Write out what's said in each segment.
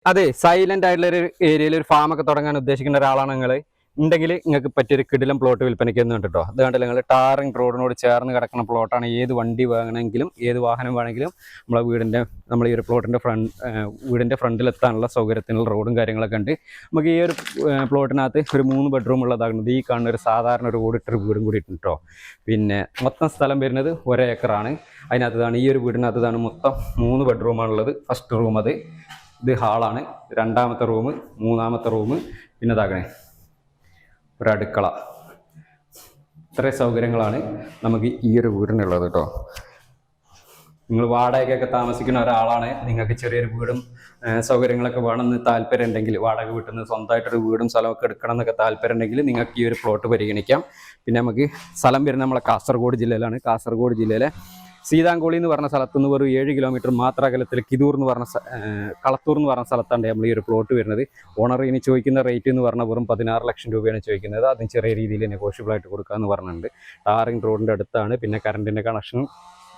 അതെ, സൈലന്റ് ആയിട്ടുള്ള ഒരു ഏരിയയിൽ ഒരു ഫാമൊക്കെ തുടങ്ങാൻ ഉദ്ദേശിക്കുന്ന ഒരാളാണ് നിങ്ങൾ ഉണ്ടെങ്കിൽ നിങ്ങൾക്ക് പറ്റിയൊരു കിടിലം പ്ലോട്ട് വിൽപ്പനയ്ക്ക് എന്ന് കണ്ടിട്ടോ. അത് കണ്ടില്ല, നിങ്ങൾ ടാറിങ് റോഡിനോട് ചേർന്ന് കിടക്കുന്ന പ്ലോട്ടാണ്. ഏത് വണ്ടി വേണമെങ്കിലും ഏത് വാഹനം വേണമെങ്കിലും നമ്മൾ ഈ ഒരു വീടിൻ്റെ ഫ്രണ്ടിലെത്താനുള്ള സൗകര്യത്തിനുള്ള റോഡും കാര്യങ്ങളൊക്കെ ഉണ്ട്. നമുക്ക് ഈ ഒരു പ്ലോട്ടിനകത്ത് ഒരു 3 ബെഡ്റൂം ഉള്ളതാകുന്നത് ഈ കാണുന്ന ഒരു സാധാരണ ഒരു ഓടിട്ടൊരു വീടും കൂടി ഉണ്ട് കേട്ടോ. പിന്നെ മൊത്തം സ്ഥലം വരുന്നത് 1 ഏക്കറാണ്. അതിനകത്താണ് ഈ ഒരു വീടിനകത്താണ് മൊത്തം 3 ബെഡ്റൂമാണുള്ളത്. ഫസ്റ്റ് റൂം ഇത് ഹാളാണ്, 2ാമത്തെ റൂം, 3ാമത്തെ റൂം, പിന്നെ ഇതാകണേ ഒരു അടുക്കള. ഇത്രയും സൗകര്യങ്ങളാണ് നമുക്ക് ഈ ഒരു വീടിനുള്ളത് കേട്ടോ. നിങ്ങൾ വാടകയ്ക്കൊക്കെ താമസിക്കുന്ന ഒരാളാണ്, നിങ്ങൾക്ക് ചെറിയൊരു വീടും സൗകര്യങ്ങളൊക്കെ വേണമെന്ന് താല്പര്യം ഉണ്ടെങ്കിൽ, വാടക വീട്ടിൽ നിന്ന് സ്വന്തമായിട്ടൊരു വീടും സ്ഥലമൊക്കെ എടുക്കണം എന്നൊക്കെ താല്പര്യം ഉണ്ടെങ്കിൽ നിങ്ങൾക്ക് ഈ ഒരു പ്ലോട്ട് പരിഗണിക്കാം. പിന്നെ നമുക്ക് സ്ഥലം വരുന്നത് നമ്മളെ കാസർഗോഡ് ജില്ലയിലാണ്. കാസർഗോഡ് ജില്ലയിലെ സീതാങ്കോളി എന്ന് പറഞ്ഞ സ്ഥലത്ത് നിന്ന് വെറും 7 കിലോമീറ്റർ മാത്ര അകലത്തിൽ കളത്തൂർ എന്ന് പറഞ്ഞ സ്ഥലത്താണ് നമ്മൾ ഈ ഒരു പ്ലോട്ട് വരുന്നത്. ഓണർ ഇനി ചോദിക്കുന്ന റേറ്റ് എന്ന് പറഞ്ഞാൽ വെറും 16 ലക്ഷം രൂപയാണ് ചോദിക്കുന്നത്. അതിന് ചെറിയ രീതിയിൽ നെഗോഷ്യബിൾ ആയിട്ട് കൊടുക്കാമെന്ന് പറഞ്ഞിട്ടുണ്ട്. ടാറിങ് റോഡിൻ്റെ അടുത്താണ്. പിന്നെ കറണ്ടിൻ്റെ കണക്ഷൻ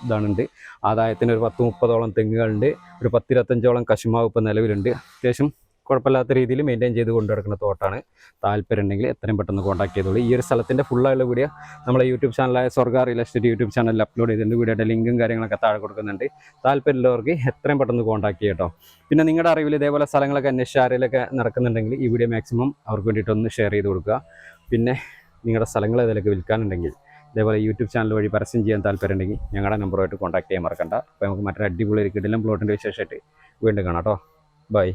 ഇതാണുണ്ട്. ആദായത്തിന് ഒരു 10-30ഓളം തെങ്ങുകളുണ്ട്. ഒരു 10-25ഓളം കശുമാവ് ഇപ്പോൾ നിലവിലുണ്ട്. അത്യാവശ്യം കുഴപ്പമില്ലാത്ത രീതിയിൽ മെയിൻറ്റെയിൻ ചെയ്ത് കൊണ്ടുനടക്കുന്ന തോട്ടാണ്. താല്പര്യം ഉണ്ടെങ്കിൽ എത്രയും പെട്ടെന്ന് കോൺടാക്ട് ചെയ്തോളൂ. ഈ ഒരു സ്ഥലത്തിൻ്റെ ഫുള്ളായുള്ള വീഡിയോ നമ്മളെ യൂട്യൂബ് ചാനലായ സ്വർഗ റിയൽ എസ്റ്റേറ്റ് യൂട്യൂബ് ചാനലിൽ അപ്ലോഡ് ചെയ്തിട്ടുണ്ട്. വീഡിയോയുടെ ലിങ്കും കാര്യങ്ങളൊക്കെ താഴെ കൊടുക്കുന്നുണ്ട്. താല്പര്യമുള്ളവർക്ക് എത്രയും പെട്ടെന്ന് കോൺടാക്ട് ചെയ്യാം കേട്ടോ. പിന്നെ നിങ്ങളുടെ അറിവിൽ ഇതേപോലെ സ്ഥലങ്ങളൊക്കെ അന്വേഷിച്ച് ആരെങ്കിലൊക്കെ നടക്കുന്നുണ്ടെങ്കിൽ ഈ വീഡിയോ മാക്സിമം അവർക്ക് വേണ്ടിയിട്ടൊന്ന് ഷെയർ ചെയ്ത് കൊടുക്കുക. പിന്നെ നിങ്ങളുടെ സ്ഥലങ്ങൾ ഏതെങ്കിലുമൊക്കെ വിൽക്കാനുണ്ടെങ്കിൽ ഇതേപോലെ യൂട്യൂബ് ചാനൽ വഴി പരസ്യം ചെയ്യാൻ താല്പര്യം ഉണ്ടെങ്കിൽ ഞങ്ങളുടെ നമ്പറുമായിട്ട് കോൺടാക്ട് ചെയ്യാൻ മറക്കണ്ട. അപ്പോൾ നമുക്ക് മറ്റൊരു അടിപൊളി കിടിലം പ്ലോട്ടിൻ്റെ വിശേഷമായിട്ട് വീണ്ടും കാണാം കേട്ടോ. ബൈ.